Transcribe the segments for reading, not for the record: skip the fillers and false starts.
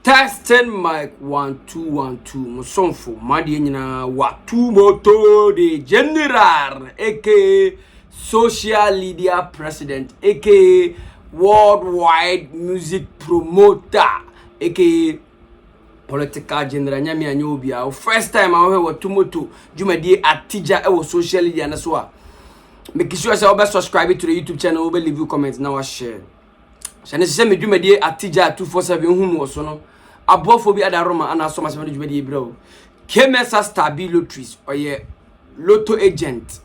Testing mic 1212 musonfo madi nyina watu moto de general aka social media president aka worldwide music promoter aka political general nyame anya obia first time I hear watu moto jumadi atija e social media na so a make sure say you subscribe to the YouTube channel, you leave comments now share. Shane se me jumadi atija 247 hu mo so no abofobi adaroma ana so masema jumadi bro kemesa stabi lotteries oye lotto agent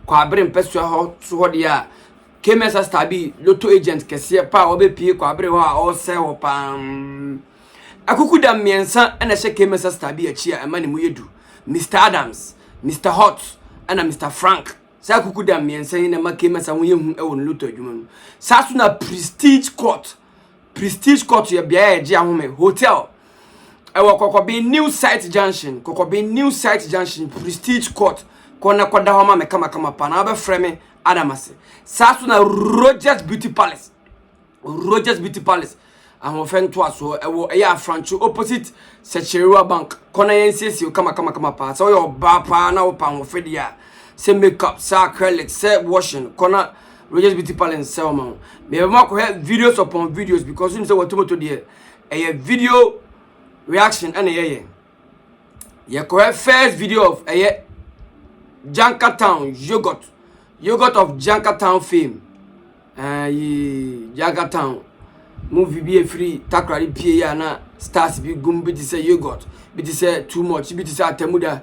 kwabere mpeso ho so ho dia kemesa stabi lotto agent kese pa obepie kwabere ho a o se ho pam akukuda miensa na se kemesa stabi achi a ema ne mu yedu Mr Adams, Mr Hot and Mr Frank sa akukuda miensa ni na makemesa ho yehu e wo lotto adwuma no sa so na prestige court ya bia eje ahome hotel ewo kokobe new site junction prestige court kona kwada homa me kama pa na be frame adamase sa so na Rogers Beauty Palace ahom fento aso ewo eya francho opposite Secherewa Bank kona yensesi kama pa so yo ba pa na wo pa ho fedia se makeup sa acrylic se washing kona Rogers Beauty Palace sell man. Me ko have videos upon videos because you say what to there. A video reaction and a ko have first video of a Jankatown YOGOT of Jankatown fame. Jankatown movie be free takrari pie ya na stars be gumbi to say YOGOT be say too much be to say atemuda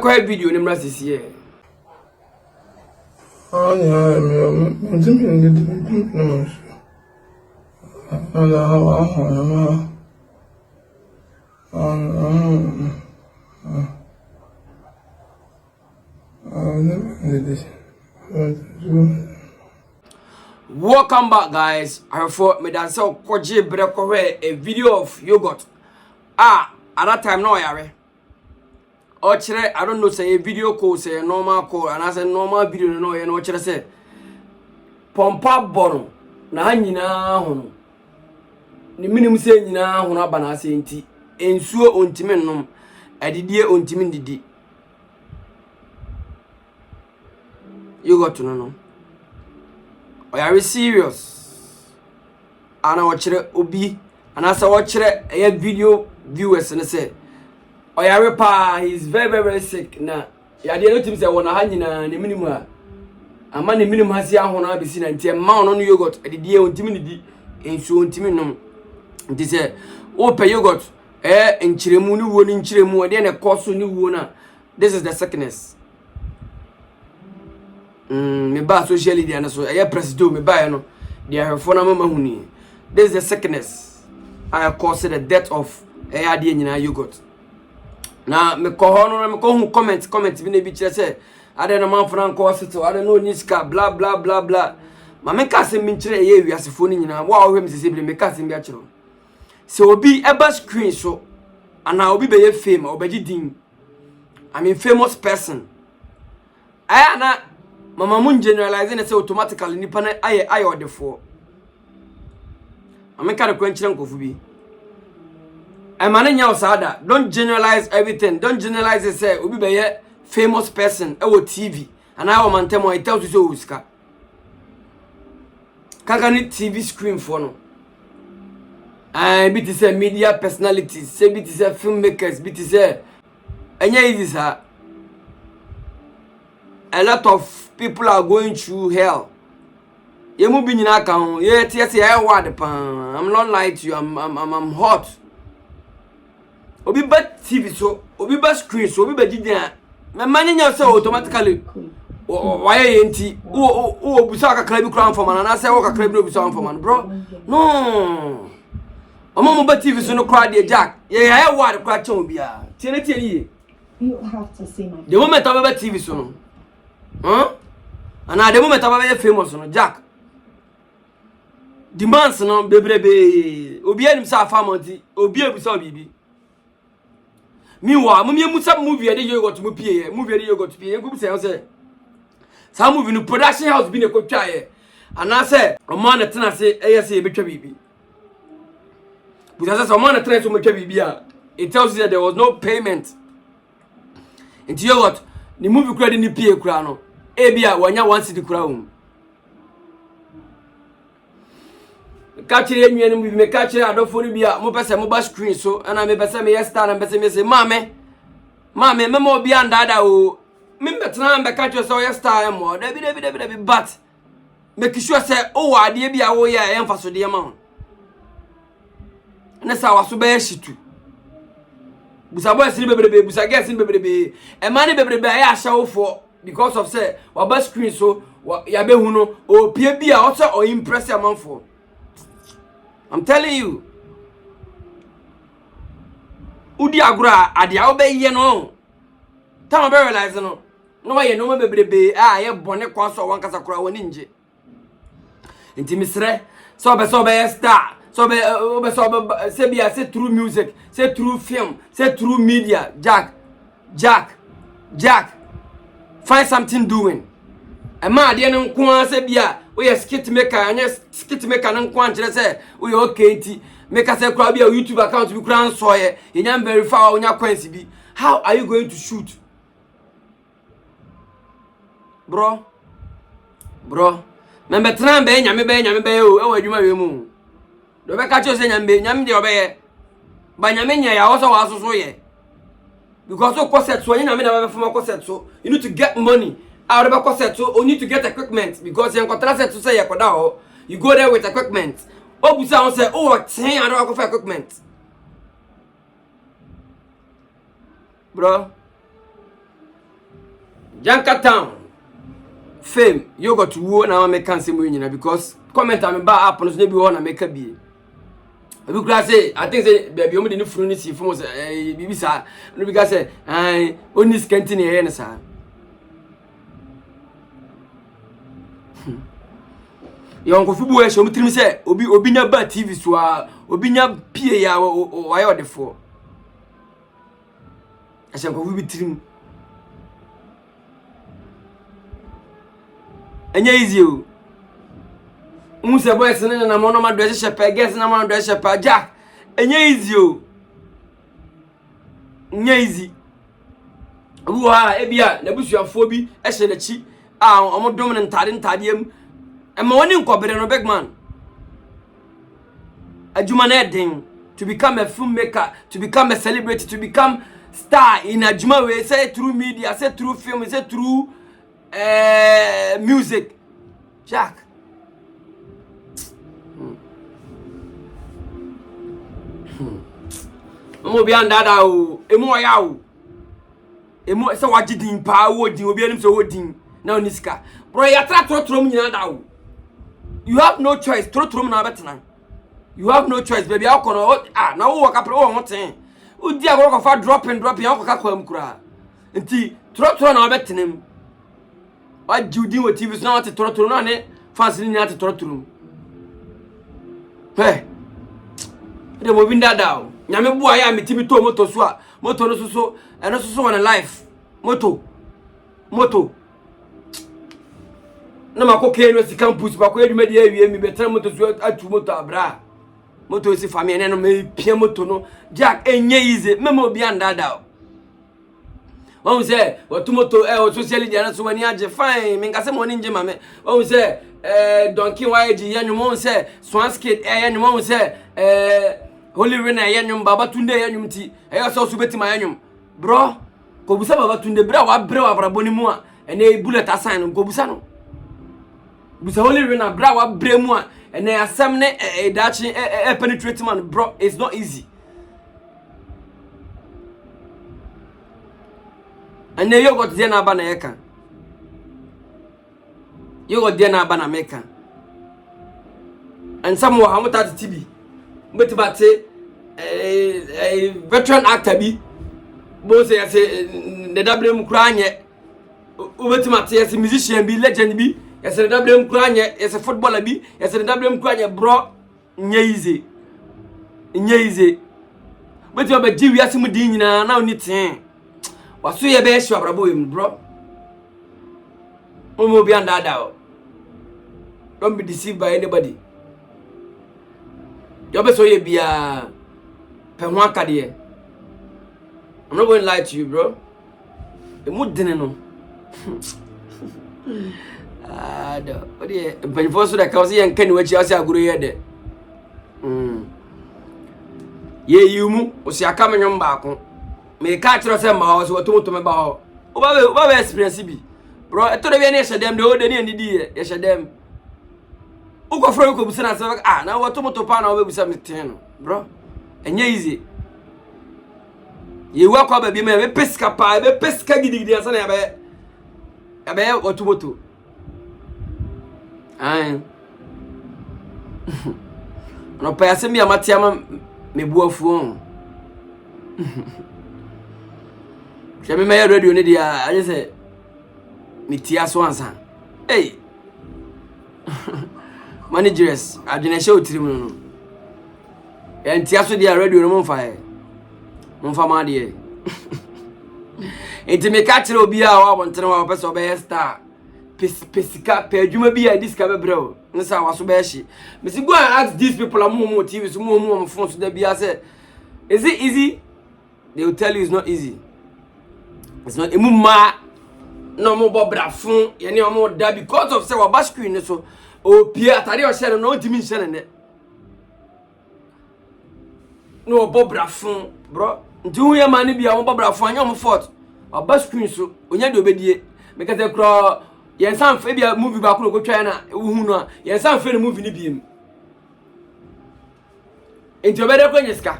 ko have video nimra sisi Oh yeah, I'm just no. Welcome back, guys. I thought me that so koji breko a video of YOGOT. At that time no yare. Or chere, I don't know, say a video call, say a normal call, and I say normal video no and what say pompa bono na hanyina hono ni minimum say nyina hono aba na say nti ensuo ontime nnom adidie ontime didi YOGOT no are you serious ana wo chere obi ana say wo chere a video viewers na say oyare pa he's very sick na ya de no tim say wona ha nyina ne minimum a ama ne minimum hasi ahona abisi na ntie ma no YOGOT adidie ontimi ne di ensu ontimi nom nti say o pe YOGOT enchiremu ni wo ni nchiremu de ne koso ni wo na this is the sickness me ba social media na so president me ba no de ahefo na mama huni this is the sickness I cause the death of ade nyina YOGOT na me ko hono na me ko hu comment bi na bi kire se ade na man franco hospital ade no niska bla ma me ka se mi kire ye wiasefo ni nyina wa wo hwem se bi me ka se bi a kire se obi eba screen so ana obi be ye fame obaji din I mean famous person aya na mama mun generalize na say automatically nipa na aye odefo ma me ka ko nkire nkofu bi Emmanuel Sada, don't generalize everything. Don't generalize it. Say, we be a famous person. Ewo TV. And I want to tell you, it tells you so uska. Kaka TV screen for no. And bit is a media personalities. Say bit is a filmmakers. Bit is a. And yeah, it is a lot of people are going through hell. You move in your account. Yes, I'm not lying to you. I'm hot. Obi ba TV so obi ba screen so obi ba gidia me manya say automatically why enti o busa kakra bi kran for man na say o kakra bi no busa for man bro no omo ba TV so no kra de jack ya word kra chen obi a tie you have to see my the moment ba TV so no and at the moment ba famous no jack demands no bebrebe obi anim sa famonti obi ebusa obibi Meanwhile, musa movie ade YOGOT mu pie movie ade YOGOT pie enku say say some movie no production house bi na ko twae ana say o ma na tena se say e betwa bibi because say o ma na tena se o betwa bibi a it tells you that there was no payment into YOGOT ni movie kura ni pie kura no e bia wanya 1 city kura hom ka kire enwie no bi me ka kire adofo no bia mo pese mo ba screen so ana me pese me star na pese me say mame me obi andada o me betena be ka kire so yes star mo da bi but make sure say o wa ade bia wo ye emfaso de ma na sa waso be shitu busa boy sin bebrebe busa girl sin bebrebe e man bebrebe ya shawfo because of say wa ba screen so ya be hu no o pie bia o say o impress your man for. I'm telling you. Udi agura adia obeye no. Time be realize no. No wa ye no bebrebe ye bone kwa so wan kasa kura woni nje. Enti misre so be star. So be say be say through music, say through film, say through media. Jack. Find something doing. A man dey no nko say bia we skit maker, anya skit maker no nko ankyere say we okay ti make say kura bia YouTube account bi kura nso ye nya verify onya coins bi. How are you going to shoot? Bro. Membe tran be nyame be o e wadwuma we mu. Do be ka cho say nyame de obeye. Ba nyame nya ya wo so wa so ye. Because so corset so nyame na be fama corset so you need to get money. Out of a corset so you need to get equipment because you contract set to say you go there with equipment. Oh, we say, oh, 10 I don't go for equipment. Bro. Jankatown. Fame. YOGOT wo na make cancel mo nyina because comment am ba app no so be one na make bi. Abi kura say I think say baby o me dey furu ni si fo say bibi sa no bi ka say oni scanty na here na sa. Yonko fibu e so mutrim se obi nya ba TV so a obi nya pie ya wa ya odefo ashanko fibu trim anya easy o unse boys na mo no ma do shepe guess na mo do shepe jack anya easy o nya easy ruha e bia na busuafo bi e hye na chi a omodom ne ntade Ema woni nkobere no big man. Ajuma na den to become a filmmaker, to become a celebrity, to become star in ajuma way say through media, say through film, say through music. Jack. Omo bi andada o, emu oya o. Emu say wagidin pa wo din, obi anim say wo din. Na oniska. Bro ya tra trotrom nyina da o. You have no choice. Trotrom na betena. You have no choice, baby. How can na wo waka pro wo ten. Udi agoro ko fa dropping how ka kwam kura. Nti trotro na betenem. Wa judi wo TV na what trotro na ne fans ni ati trotro. Hey. De mo binda da. Nyame bua ya metimi to moto so a. Moto no so eno so on life. Moto. Na makoke no si campus ba ko edwuma de awie mi betra moto so atu moto abra moto si family no me pia moto no jack enye easy memo bi andada won say watu moto o social media na so wani age fine me ngase mo ni nje mame won say donkey YG yanyu won say swanskid yanyu won say holy rena yanyu baba tunde yanyu ti so so betima yanyu bro ko busa baba tunde bra wa bre wa braboni mu a ene bullet assign ko busa no Busa holy rena bra wa bremu a ene asem ne dachi penetrate man bro it's not easy. Ene YOGOT dia na ba na yeka. YOGOT dia na ba na meka. And some wa hamota TV. Mbeti bate veteran actor bi bo say the WM kranye. Ubeti mate yes musician bi legend bi. Yes, the WM Kranye, yes, a footballer be, yes, the WM Kranye, bro, nyeezy. But you have a GV Mudina now, knitting. What's your best, your bro? Umo be under that. Don't be deceived by anybody. You be so ye be a penwa kade. I'm not going to lie to you, bro. The mood didn't know. No. But yeah, but you so that cause and can watch us agree here. Ye you mu o si aka menwom baako. Me ka kiro se ma ho so to me ba ho. O ba experience bi. Bro, e to de we na yeshadem de o de ne ndidi ye yeshadem. O ko fro ko busa na se na wo to pa na wo busa me ten no. Bro, enye easy. Ye wa kwa ba bi me peska pa, be peska gidigidi ansa na ya be otomoto. Ai. No pa yasemi amatiama me buafu. Je me meya radio ne dia, I say me tia so ansa. Hey. Managers, adwene hye otirim no. En tia so dia radio no monfa e. Monfa ma de. Enti me ka kire obi a wa bontene wa pese obe star. Pesika pe adwuma bi a diska bebreo. Nsa wa so be hye. Me si go and ask these people am mo TV so mo phone so da bi say is it easy? They will tell you it's not easy. It's not emuma no mo bobrafun ye ne mo da because of say wa back screen so o pia atare o share no ntimi share ne. No bobrafun bro. Ndu ye man bi a mo bobrafun anya mo fort. Wa back screen so onya de obedie. Make say kro yen san fe bia movie ba ko twa na hu no yen san fe no movie ni biem. Enti obede ko nyeska.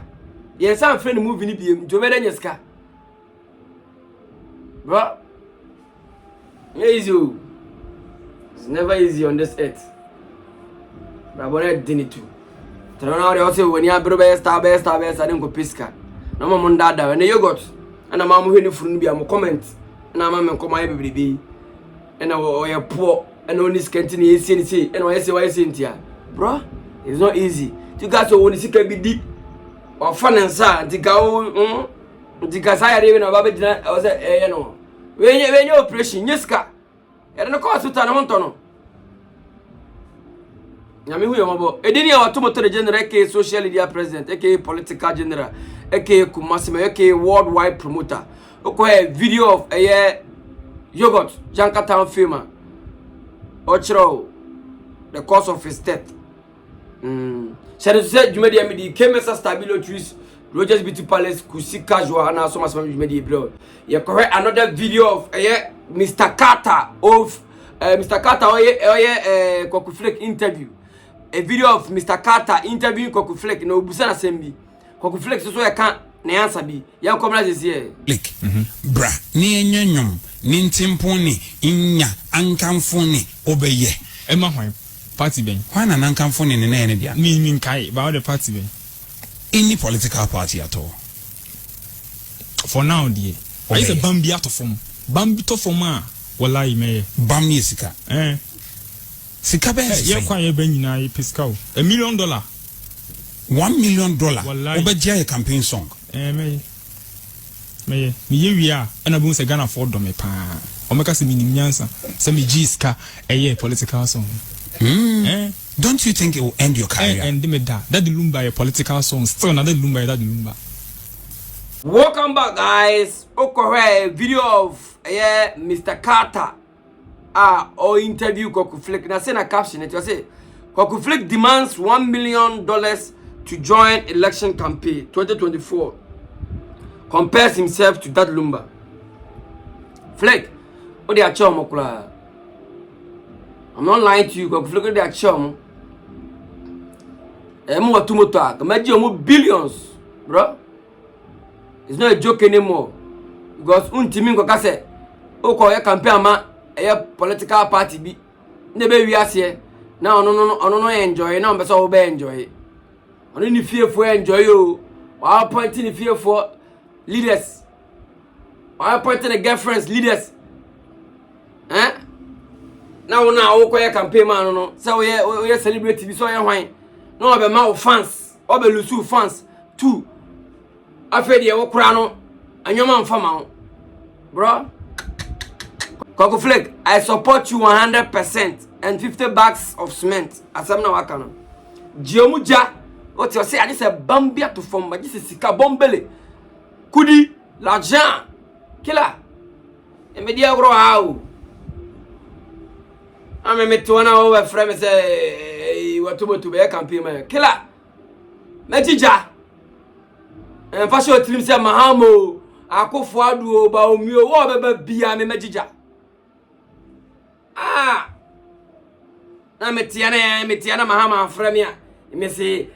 Yen san fe no movie ni biem. Enti obede nyeska. Bro, easy. It's never easy on this earth. But I want to too. Now they also when you are best, I didn't go pisca. No more dada and the yogurt. And a mamma who from be a comment. And a mamma come my baby. And I poor and only scantiny CNC and I say why Cynthia. Bro, it's not easy. You guys want to see can be deep or fun and sad. The go. Because I even about it, I was a no. When you operation, Yeska, and the cost to Tanamontono. Yami, who are about a dinner or tomato general, social media president, aka political general, aka Kumasima, aka worldwide promoter. Okay, video of a YOGOT, Jankatown filmer. Ochro, the cause of his death. Shall said you made the chemist stabilo trees. Rogers Beauty Palace kusi casual and also much media bro. You correct another video of Mr. Carter of Mr. Carter Koku Flake interview. A video of Mr. Carter interviewing Koku Flake no busana sembi. Koku Flake so ya kan na answer bi. Ya come na this here. Flake. Bra, ni enyonyom, ni ntimponi, inya, ankamfoni, obeye. Emma hwan party ben. Hwan na ankamfoni ne na ene dia. Me kai ba the party ben. Any political party at all. For now, dear. I is a Bambi out of form. Bambi to form. Wallahi me. Bambi sika. Sika be. Yeah, quite ben na piscal. $1 million. $1 million. Obeja a campaign song. Me we are and I say Ghana for me pa. O make us minim nyansa. Say me jiska political song. Don't you think it will end your career? And that the lumba a political song. Still another lumba that lumba. Welcome back, guys. Okay, video of Mr. Carter. Or interview Koku Flake. Now send a caption. It was say Koku Flake demands $1 million to join election campaign 2024. Compares himself to that lumba. Flake, what they are chom. I'm not lying to you. Koku Flake, they are chom. Emo tumoto. Imagine billions, bro. It's not a joke anymore. Because untimi ko kase o ko ye campaign ama political party bi nebe wi ase na ono enjoy na mbe so be enjoy ono ni fiefo enjoy o wa point ni fiefo leaders wa point the girlfriends leaders na o ko ye campaign man no say o ye celebrity bi so ye hwan na o be ma o fans o be lusu fans too afedi e wo kura no anyoma mfama bro Koku Flake, I support you 100%. 150 bags of cement asam na waka no Jiomuja what you say I just a bambia to form but this is sika bombele kudi l'argent kila e me dia gro how ame me to na o frame say watubo to be campaign man kila Mejija en fashion trim say mahamo akofo adu ba omi o wo beba bia me Mejija na metiana mahama frame a me say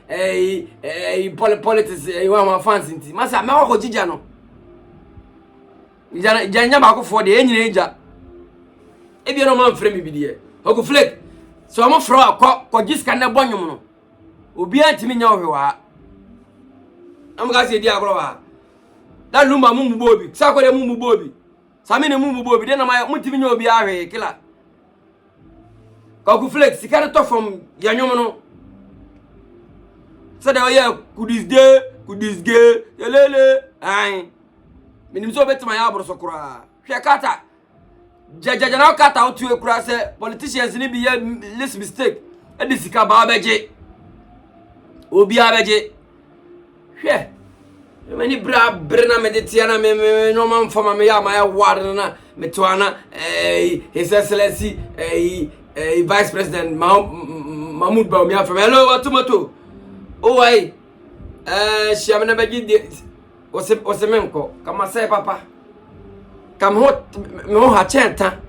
politics wa fans nti masa me wo ko jija no janya ba akofo de enyina eja e bia no man frame bi de ogo flake so mo fro ko giska na bonyum no obi antimi nya ohwewa am ga se di agro wa da lumba mu bobi sa ko de mu bobi sami ne mu bobi de na ma mutimi nya obi ahwe kila ko flake sikare to from yanyom no so da ya kudisge yelele ai minim so betima ya abro so kura hwe kata jajaja na kata otu ekura se politicians ni bi ya less mistake e di sika ba beje obi abeje hwe meni bra brena meditiana me no man fama me ya ma ya war na metwana his excellency vice president Mahmoud Bawumia from hello watumato oh wai shiamna beji wose menko kama sai papa kam ho me ho ha chenta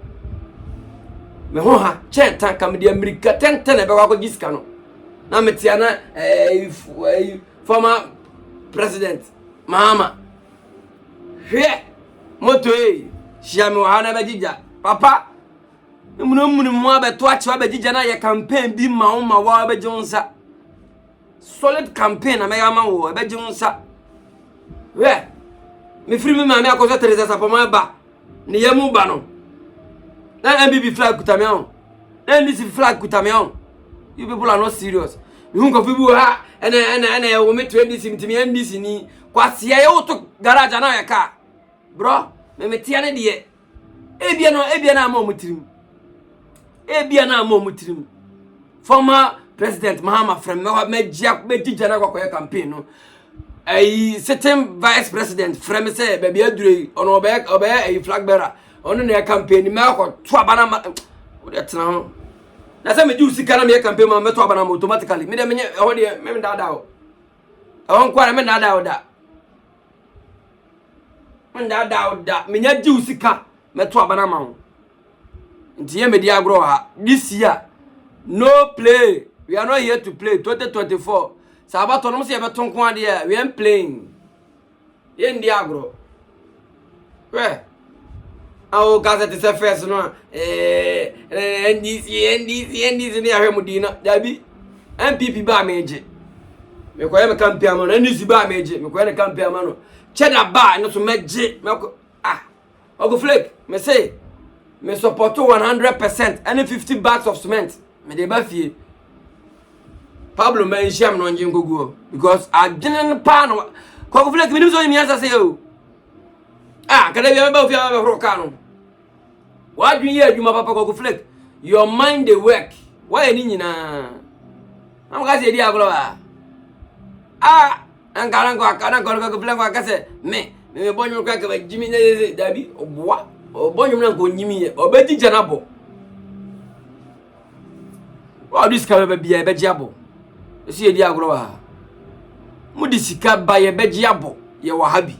me ho ha chenta kam di America tenten e be kwa ko giska no na metiana former president mama he moto shiami wa na bejija papa munu mo abeto achi wa bejija na ye campaign bi ma o ma wa bejonsa solid campaign na me ga ma wo bejonsa we me free me ma me akoso Teresa Sapoma ba ni yemu ba no na MBB flag kutamion na NDC flag kutamion you people are not serious you go fibu ha ene wo me 20 mtimi NDC ni kwase ye wo to garage na ye ka bro me tia ne de ebia na ama omutirim former president Mahama from me jija na kwa campaign no certain vice president from say baby adure ono obe flag bearer ono na campaign me ko to abana ma o de tena ho na say me ju sika na me campaign ma me to abana automatically me de me ho de me da o ehon kwa me da o da me nya ju sika me to abana ma ho nti ye me di agro ha this year no play we are not here to play 2024 sabato no se be tonko ade we am playing ye ndi agro we awo gazette se first no NDC ni ahwe mudina dabi MPP ba meje me ko ye me campaign amano NDC ba meje me ko ye campaign amano cheda ba no so meje me ko ogo flake me say me support 100% and 50 bags of cement me dey ba fie Pablo man sham no nje ngoguo because adwene pa no ko flake me nim so mi answer say o kada bi ba fie ba ro ka no wa dwen ye adwuma papa ko flake your mind dey work why ni nyina am ga se di aglo ba an garan ko akana ko flake ko ka se me bonyo ko ka ba jimi ne dabi oboa obonyo na ko nyimi ye obedi janabo wa dis ka be bia be jiabo esi edi agro wa mudi sika ba ye be jiabo ye wa habi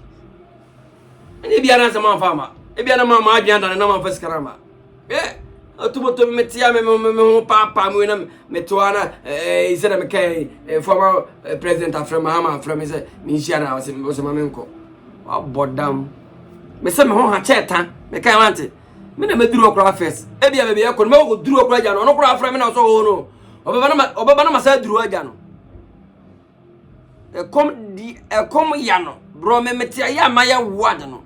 eni bia na sama fama e bia na mama adwan dan na ma fa sikara ma otumoto metia me papa mu na metoana ise na me kai former president afra Mahama afra me se mi hia na o se mamenko wa bodam me se me ho ha cheta me kai wante me na meduru okra first e bia be yakọ me go duru okra ja no okra afra me na so ho no obeba na masa duru aja no kom ya no bro me metia ya ma ya wad no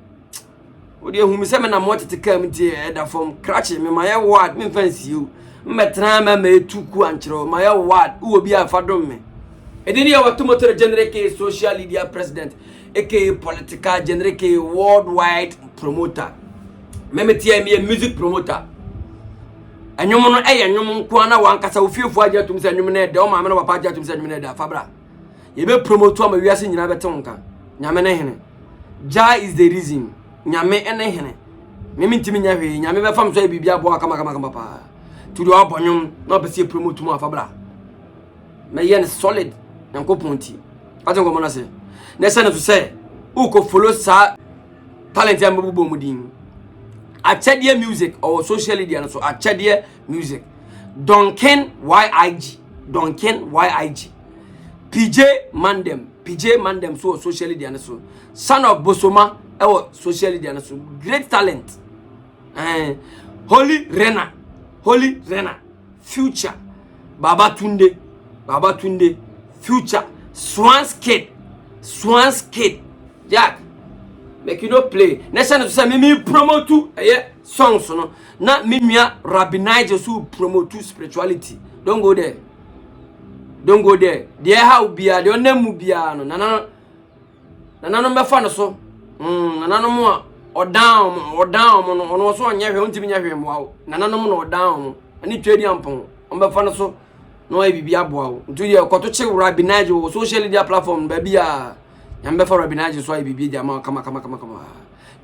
odi ehu mi se me na mo tete kam tie da from crash me ma ya wad me fancy you metna ma etuku anchero ma ya wad u obi afadom me edini ya watu motor generate social media president aka political generate worldwide promoter memetia me music promoter Enwom no enwom nko na wankasa ofiefo agya tum se enwom na de o maame no papa agya tum se enwom na de afabra ye be promote am wiase nyina bete nka nyame ne hene ja is the reason nyame ene hene me ntimi nya hwe nyame be fam so bibia bo kama pa to do abonyum na be promote mu afabra me yen solid nko ponti ati ngo mona se na se na to say uko follow sa talent ya mbubo mudin achadie music or social media so achadie music Duncan YIG PJ Mandem so social media so son of Bosoma social media so great talent Holy Rena Future Baba Tunde Future Swans Kid Jack make you no play next time to say me promote to songs no na me nua Rabbi Nigel so promote to spirituality don't go there there how bia the onemu bia no nana no be fa no so nana no mo o down no ono so anya hwe ontimi nya hwe mo awo nana no mo no down ani twedi ampon on be fa no so no e bibia bo awo ntu ye koto che Rabbi Nigel social media platform ba bia nyambe for Rabbi Nigel so e bibia jama kama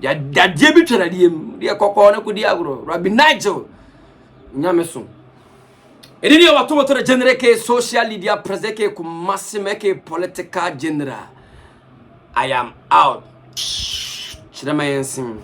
ya die bi twara diem de kokko ne kodi agro Rabbi Nigel nyame so edi ne wato moto general ke social media present ke massime ke political general I am out chirema yensim